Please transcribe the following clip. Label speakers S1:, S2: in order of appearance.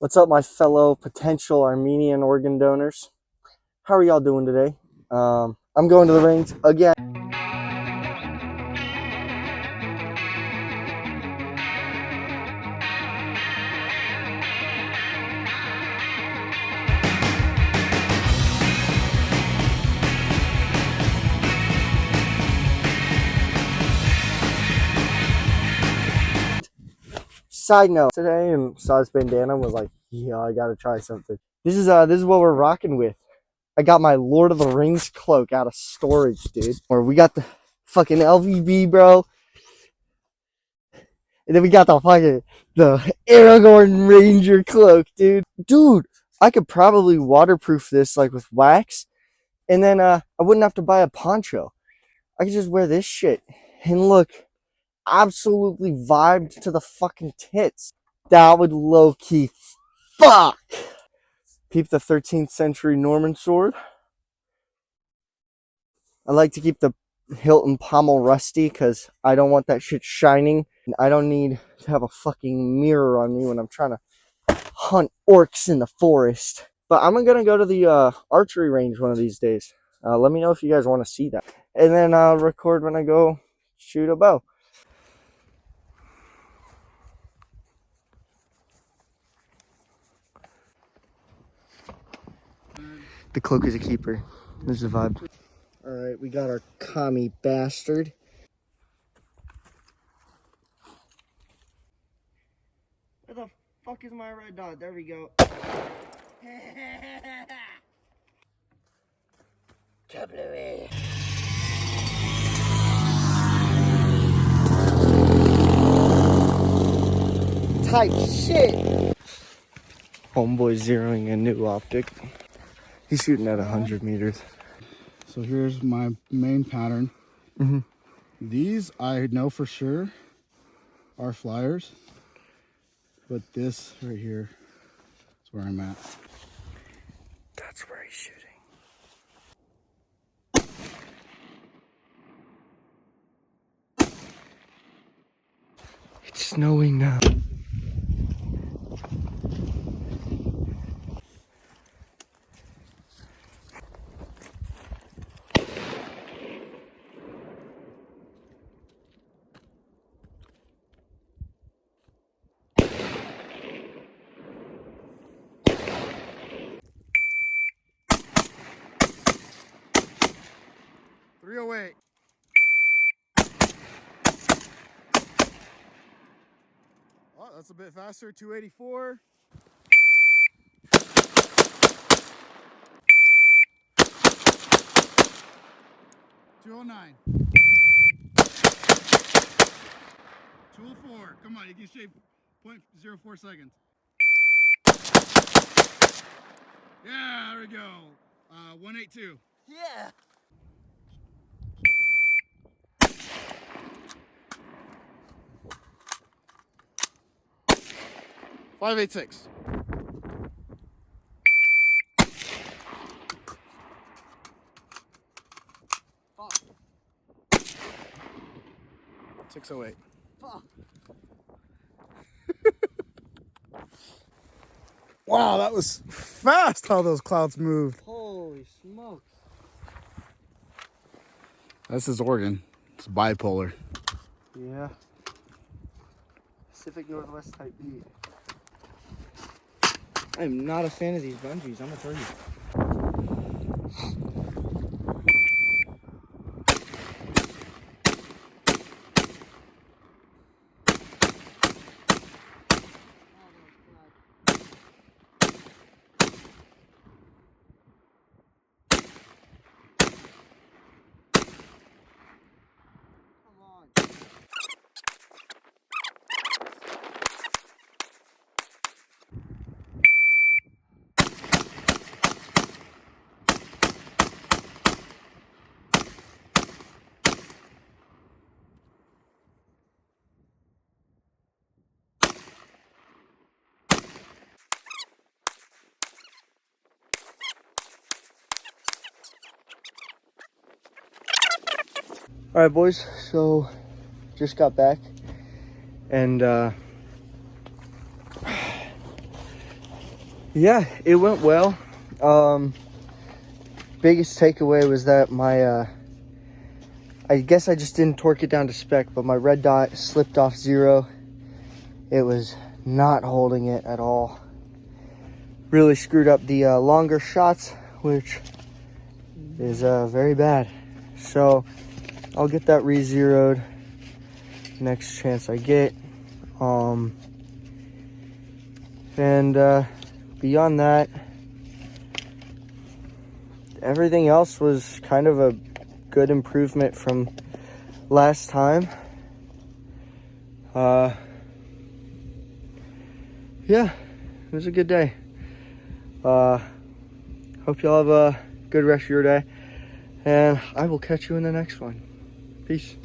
S1: What's up, my fellow potential Armenian organ donors? How are y'all doing today? I'm going to the range again. Side note, today and saw this bandana and was like, yeah, I gotta try something. This is what we're rocking with. I got my Lord of the Rings cloak out of storage, dude. Or we got the fucking LVB, bro. And then we got the Aragorn Ranger cloak, dude. Dude, I could probably waterproof this like with wax, and then I wouldn't have to buy a poncho. I could just wear this shit and look absolutely vibed to the fucking tits. That would low-key fuck. Keep the 13th century Norman sword. I like to keep the hilt and pommel rusty because I don't want that shit shining. And I don't need to have a fucking mirror on me when I'm trying to hunt orcs in the forest. But I'm gonna go to the archery range one of these days. Let me know if you guys want to see that. And then I'll record when I go shoot a bow. The cloak is a keeper. This is the vibe. Alright, we got our commie bastard. Where the fuck is my red dot? There we go. Bluey. Type shit. Homeboy zeroing a new optic. He's shooting at 100 meters.
S2: So here's my main pattern. These I know for sure are flyers, but this right here is where I'm at.
S1: That's where he's shooting. It's snowing now.
S2: .308. Oh, that's a bit faster. 284. .209. 204. Come on, you can shave 0.04 seconds. Yeah, there we go. 182.
S1: Yeah.
S2: .586.
S1: Fuck.
S2: 608.
S1: Fuck.
S2: Wow, that was fast how those clouds moved.
S1: Holy smokes.
S2: This is Oregon. It's bipolar.
S1: Yeah. Pacific Northwest type beat. I'm not a fan of these bungees, I'm gonna tell you. All right, boys, so just got back and Yeah, it went well. Biggest takeaway was that my I guess I just didn't torque it down to spec, but my red dot slipped off 0. It was not holding it at all. Really screwed up the longer shots, which is very bad. So I'll get that re-zeroed next chance I get. And beyond that, everything else was kind of a good improvement from last time. Yeah, it was a good day. Hope y'all have a good rest of your day, and I will catch you in the next one. Peace.